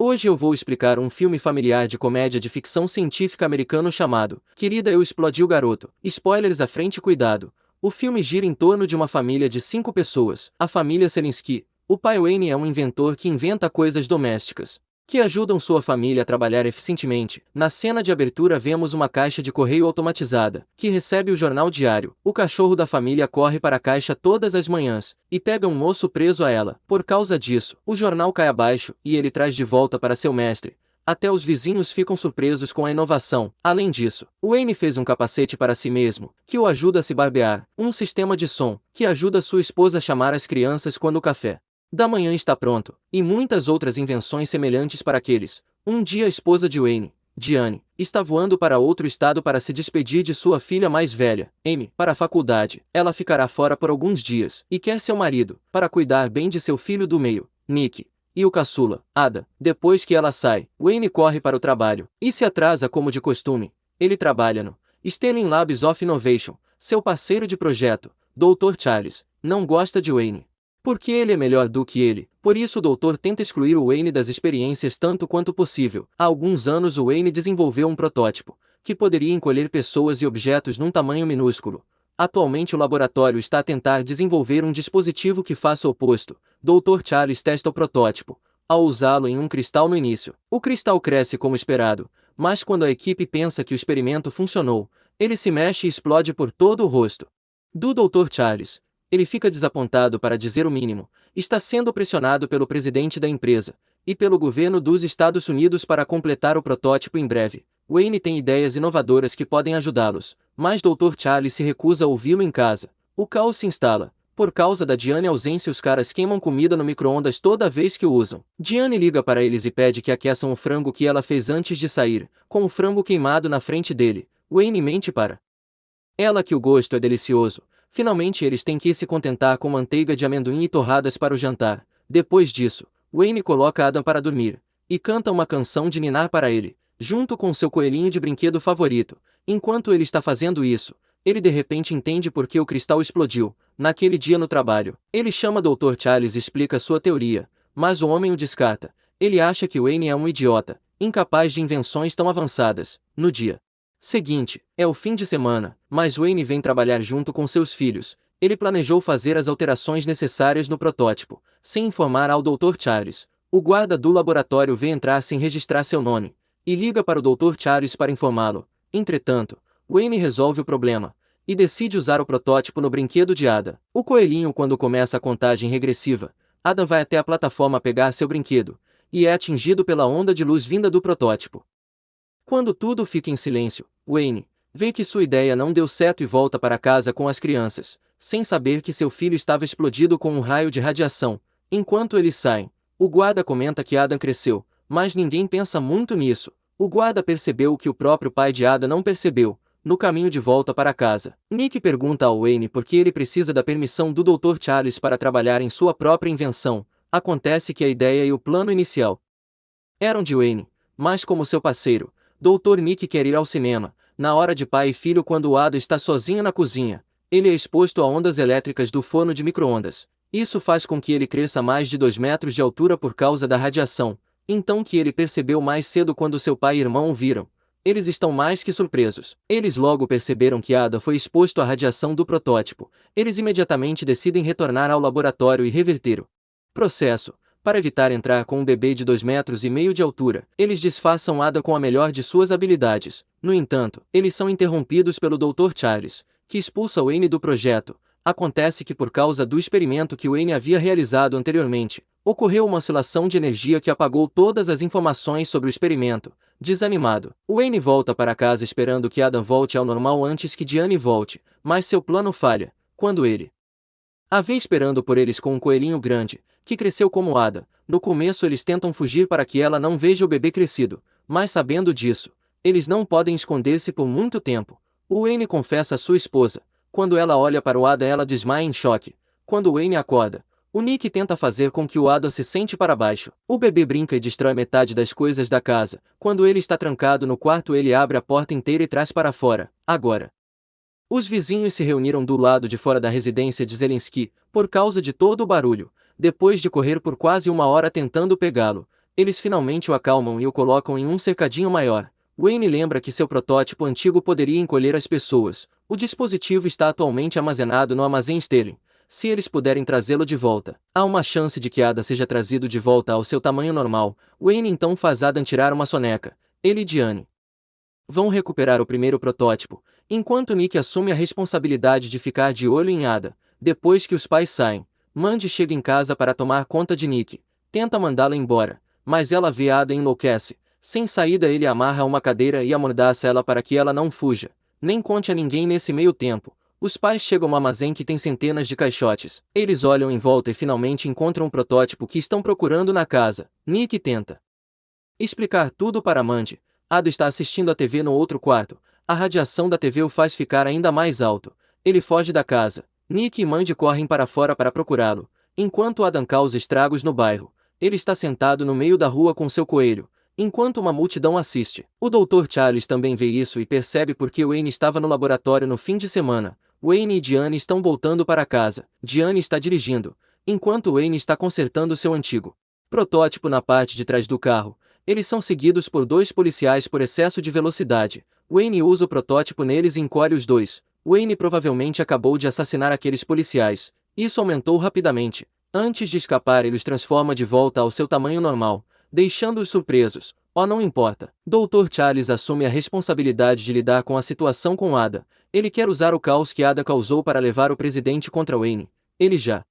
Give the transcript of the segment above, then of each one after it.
Hoje eu vou explicar um filme familiar de comédia de ficção científica americano chamado Querida, Eu Explodi o Garoto. Spoilers à frente, cuidado. O filme gira em torno de uma família de 5 pessoas. A família Selinsky. O pai Wayne é um inventor que inventa coisas domésticas que ajudam sua família a trabalhar eficientemente. Na cena de abertura vemos uma caixa de correio automatizada, que recebe o jornal diário. O cachorro da família corre para a caixa todas as manhãs, e pega um osso preso a ela. Por causa disso, o jornal cai abaixo, e ele traz de volta para seu mestre. Até os vizinhos ficam surpresos com a inovação. Além disso, Wayne fez um capacete para si mesmo, que o ajuda a se barbear, um sistema de som, que ajuda sua esposa a chamar as crianças quando o café da manhã está pronto, e muitas outras invenções semelhantes para aqueles. Um dia a esposa de Wayne, Diane, está voando para outro estado para se despedir de sua filha mais velha, Amy, para a faculdade. Ela ficará fora por alguns dias, e quer seu marido, para cuidar bem de seu filho do meio, Nick, e o caçula, Ada. Depois que ela sai, Wayne corre para o trabalho, e se atrasa como de costume. Ele trabalha no Sterling Labs of Innovation. Seu parceiro de projeto, Dr. Charles, não gosta de Wayne, porque ele é melhor do que ele. Por isso o doutor tenta excluir o Wayne das experiências tanto quanto possível. Há alguns anos o Wayne desenvolveu um protótipo, que poderia encolher pessoas e objetos num tamanho minúsculo. Atualmente o laboratório está a tentar desenvolver um dispositivo que faça o oposto. Dr. Charles testa o protótipo. Ao usá-lo em um cristal no início, o cristal cresce como esperado, mas quando a equipe pensa que o experimento funcionou, ele se mexe e explode por todo o rosto do Dr. Charles. Ele fica desapontado, para dizer o mínimo. Está sendo pressionado pelo presidente da empresa e pelo governo dos Estados Unidos para completar o protótipo em breve. Wayne tem ideias inovadoras que podem ajudá-los, mas Dr. Charlie se recusa a ouvi-lo em casa. O caos se instala. Por causa da Diane ausência, os caras queimam comida no micro-ondas toda vez que o usam. Diane liga para eles e pede que aqueçam o frango que ela fez antes de sair, com o frango queimado na frente dele. Wayne mente para ela que o gosto é delicioso. Finalmente eles têm que se contentar com manteiga de amendoim e torradas para o jantar. Depois disso, Wayne coloca Adam para dormir, e canta uma canção de ninar para ele, junto com seu coelhinho de brinquedo favorito. Enquanto ele está fazendo isso, ele de repente entende por que o cristal explodiu. Naquele dia no trabalho, ele chama Dr. Charles e explica sua teoria, mas o homem o descarta. Ele acha que Wayne é um idiota, incapaz de invenções tão avançadas. No dia seguinte, é o fim de semana, mas Wayne vem trabalhar junto com seus filhos. Ele planejou fazer as alterações necessárias no protótipo, sem informar ao Dr. Charles. O guarda do laboratório vê entrar sem registrar seu nome, e liga para o Dr. Charles para informá-lo. Entretanto, Wayne resolve o problema, e decide usar o protótipo no brinquedo de Ada. O coelhinho, quando começa a contagem regressiva, Ada vai até a plataforma pegar seu brinquedo, e é atingido pela onda de luz vinda do protótipo. Quando tudo fica em silêncio, Wayne vê que sua ideia não deu certo e volta para casa com as crianças, sem saber que seu filho estava explodido com um raio de radiação. Enquanto eles saem, o guarda comenta que Adam cresceu, mas ninguém pensa muito nisso. O guarda percebeu o que o próprio pai de Ada não percebeu. No caminho de volta para casa, Nick pergunta ao Wayne por que ele precisa da permissão do Dr. Charles para trabalhar em sua própria invenção. Acontece que a ideia e o plano inicial eram de Wayne, mas como seu parceiro, Dr. Nick quer ir ao cinema. Na hora de pai e filho, quando o Ada está sozinho na cozinha, ele é exposto a ondas elétricas do forno de micro-ondas. Isso faz com que ele cresça mais de 2 metros de altura por causa da radiação. Então que ele percebeu mais cedo quando seu pai e irmão o viram. Eles estão mais que surpresos. Eles logo perceberam que Ada foi exposto à radiação do protótipo. Eles imediatamente decidem retornar ao laboratório e reverter o processo. Para evitar entrar com um bebê de 2,5 metros de altura, eles disfarçam Ada com a melhor de suas habilidades. No entanto, eles são interrompidos pelo Dr. Charles, que expulsa Wayne do projeto. Acontece que por causa do experimento que Wayne havia realizado anteriormente, ocorreu uma oscilação de energia que apagou todas as informações sobre o experimento. Desanimado, Wayne volta para casa esperando que Adam volte ao normal antes que Diane volte, mas seu plano falha. Quando ele a vê esperando por eles com um coelhinho grande, que cresceu como Ada. No começo eles tentam fugir para que ela não veja o bebê crescido, mas sabendo disso, eles não podem esconder-se por muito tempo. O Wayne confessa a sua esposa. Quando ela olha para o Ada, ela desmaia em choque. Quando Wayne acorda, o Nick tenta fazer com que o Ada se sente para baixo. O bebê brinca e destrói metade das coisas da casa. Quando ele está trancado no quarto, ele abre a porta inteira e traz para fora. Agora, os vizinhos se reuniram do lado de fora da residência de Zelensky, por causa de todo o barulho. Depois de correr por quase 1 hora tentando pegá-lo, Eles finalmente o acalmam e o colocam em um cercadinho maior. Wayne lembra que seu protótipo antigo poderia encolher as pessoas. O dispositivo está atualmente armazenado no armazém Sterling. Se eles puderem trazê-lo de volta, há uma chance de que Ada seja trazido de volta ao seu tamanho normal. Wayne então faz Adam tirar uma soneca. Ele e Diane vão recuperar o primeiro protótipo, enquanto Nick assume a responsabilidade de ficar de olho em Ada. Depois que os pais saem, Mandy chega em casa para tomar conta de Nick. Tenta mandá-la embora, mas ela vê Ada e enlouquece. Sem saída, ele amarra uma cadeira e amordaça ela para que ela não fuja. Nem conte a ninguém nesse meio tempo. Os pais chegam ao armazém que tem centenas de caixotes. Eles olham em volta e finalmente encontram um protótipo que estão procurando na casa. Nick tenta explicar tudo para Mandy. Ada está assistindo a TV no outro quarto. A radiação da TV o faz ficar ainda mais alto. Ele foge da casa. Nick e Mandy correm para fora para procurá-lo, enquanto Adam causa estragos no bairro. Ele está sentado no meio da rua com seu coelho, enquanto uma multidão assiste. O Dr. Charles também vê isso e percebe porque Wayne estava no laboratório no fim de semana. Wayne e Diane estão voltando para casa. Diane está dirigindo, enquanto Wayne está consertando seu antigo protótipo na parte de trás do carro. Eles são seguidos por dois policiais por excesso de velocidade. Wayne usa o protótipo neles e encolhe os dois. Wayne provavelmente acabou de assassinar aqueles policiais. Isso aumentou rapidamente. Antes de escapar, ele os transforma de volta ao seu tamanho normal, deixando-os surpresos. Oh, não importa. Dr. Charles assume a responsabilidade de lidar com a situação com Ada. Ele quer usar o caos que Ada causou para levar o presidente contra Wayne. Ele já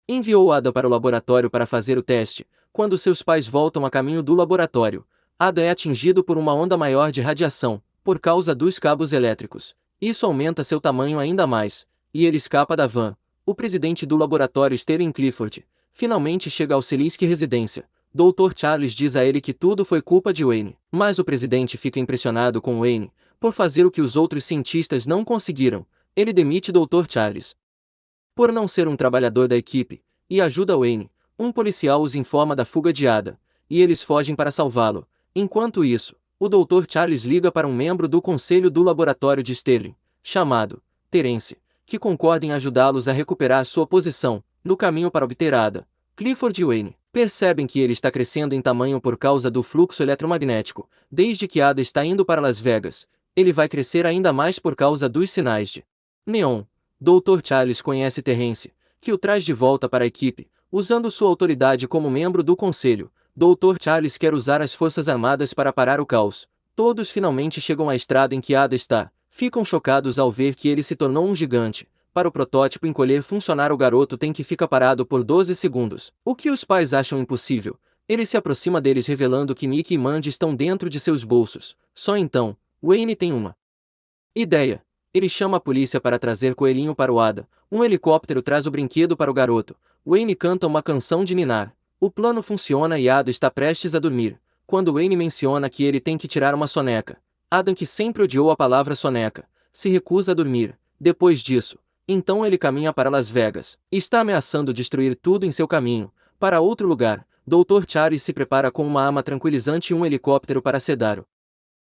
enviou Ada para o laboratório para fazer o teste. Quando seus pais voltam a caminho do laboratório, Ada é atingido por uma onda maior de radiação, por causa dos cabos elétricos. Isso aumenta seu tamanho ainda mais, e ele escapa da van. O presidente do laboratório, Sterling Clifford, finalmente chega ao Selinsky Residência. Dr. Charles diz a ele que tudo foi culpa de Wayne, mas o presidente fica impressionado com Wayne, por fazer o que os outros cientistas não conseguiram. Ele demite Dr. Charles por não ser um trabalhador da equipe, e ajuda Wayne. Um policial os informa da fuga de Ada, e eles fogem para salvá-lo. Enquanto isso, o Dr. Charles liga para um membro do conselho do laboratório de Sterling, chamado Terence, que concorda em ajudá-los a recuperar sua posição, no caminho para obter Ada. Clifford e Wayne percebem que ele está crescendo em tamanho por causa do fluxo eletromagnético. Desde que Ada está indo para Las Vegas, ele vai crescer ainda mais por causa dos sinais de neon. Dr. Charles conhece Terence, que o traz de volta para a equipe, usando sua autoridade como membro do conselho. Dr. Charles quer usar as forças armadas para parar o caos. Todos finalmente chegam à estrada em que Ada está. Ficam chocados ao ver que ele se tornou um gigante. Para o protótipo encolher funcionar, o garoto tem que ficar parado por 12 segundos. O que os pais acham impossível. Ele se aproxima deles revelando que Nick e Mandy estão dentro de seus bolsos. Só então, Wayne tem uma ideia. Ele chama a polícia para trazer coelhinho para o Ada. Um helicóptero traz o brinquedo para o garoto. Wayne canta uma canção de ninar. O plano funciona e Ada está prestes a dormir, quando Wayne menciona que ele tem que tirar uma soneca. Adam, que sempre odiou a palavra soneca, se recusa a dormir. Depois disso, então ele caminha para Las Vegas. Está ameaçando destruir tudo em seu caminho. Para outro lugar, Dr. Charles se prepara com uma arma tranquilizante e um helicóptero para sedar o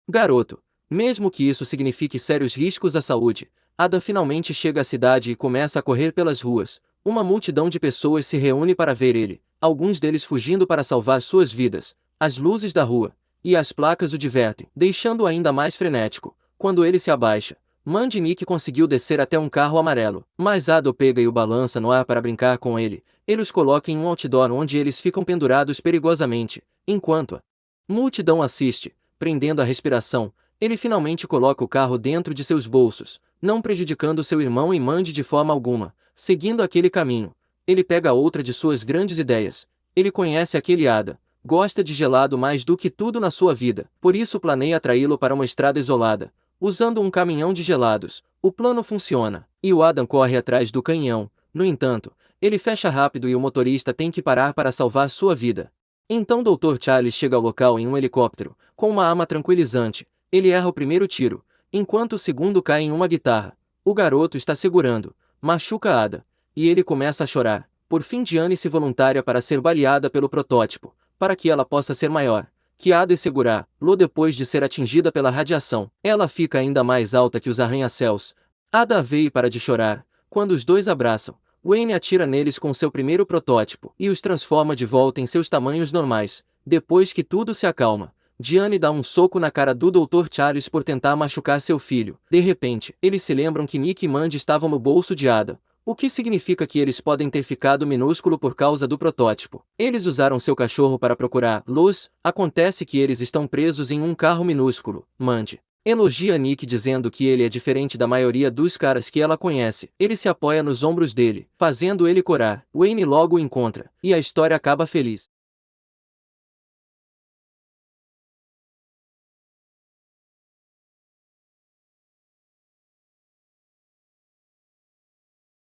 garoto. Mesmo que isso signifique sérios riscos à saúde, Ada finalmente chega à cidade e começa a correr pelas ruas. Uma multidão de pessoas se reúne para ver ele, alguns deles fugindo para salvar suas vidas. As luzes da rua e as placas o divertem, deixando-o ainda mais frenético. Quando ele se abaixa, Mandy e Nick conseguiu descer até um carro amarelo, mas Ada o pega e o balança no ar para brincar com ele. Ele os coloca em um outdoor onde eles ficam pendurados perigosamente, enquanto a multidão assiste, prendendo a respiração. Ele finalmente coloca o carro dentro de seus bolsos, não prejudicando seu irmão e Mandy de forma alguma. Seguindo aquele caminho, ele pega outra de suas grandes ideias. Ele conhece aquele Ada, gosta de gelado mais do que tudo na sua vida, por isso planeia atraí-lo para uma estrada isolada, usando um caminhão de gelados. O plano funciona, e o Adam corre atrás do canhão. No entanto, ele fecha rápido e o motorista tem que parar para salvar sua vida. Então Dr. Charles chega ao local em um helicóptero, com uma arma tranquilizante. Ele erra o primeiro tiro, enquanto o segundo cai em uma guitarra. O garoto está segurando, machuca Ada, e ele começa a chorar. Por fim, Diane se voluntária para ser baleada pelo protótipo, para que ela possa ser maior que Ada e segurar-lo depois de ser atingida pela radiação. Ela fica ainda mais alta que os arranha-céus. Ada vê e para de chorar. Quando os dois abraçam, Wayne atira neles com seu primeiro protótipo e os transforma de volta em seus tamanhos normais. Depois que tudo se acalma, Diane dá um soco na cara do Dr. Charles por tentar machucar seu filho. De repente, eles se lembram que Nick e Mandy estavam no bolso de Ada, o que significa que eles podem ter ficado minúsculo por causa do protótipo. Eles usaram seu cachorro para procurar luz. Acontece que eles estão presos em um carro minúsculo. Mandy elogia Nick dizendo que ele é diferente da maioria dos caras que ela conhece. Ele se apoia nos ombros dele, fazendo ele corar. Wayne logo o encontra, e a história acaba feliz.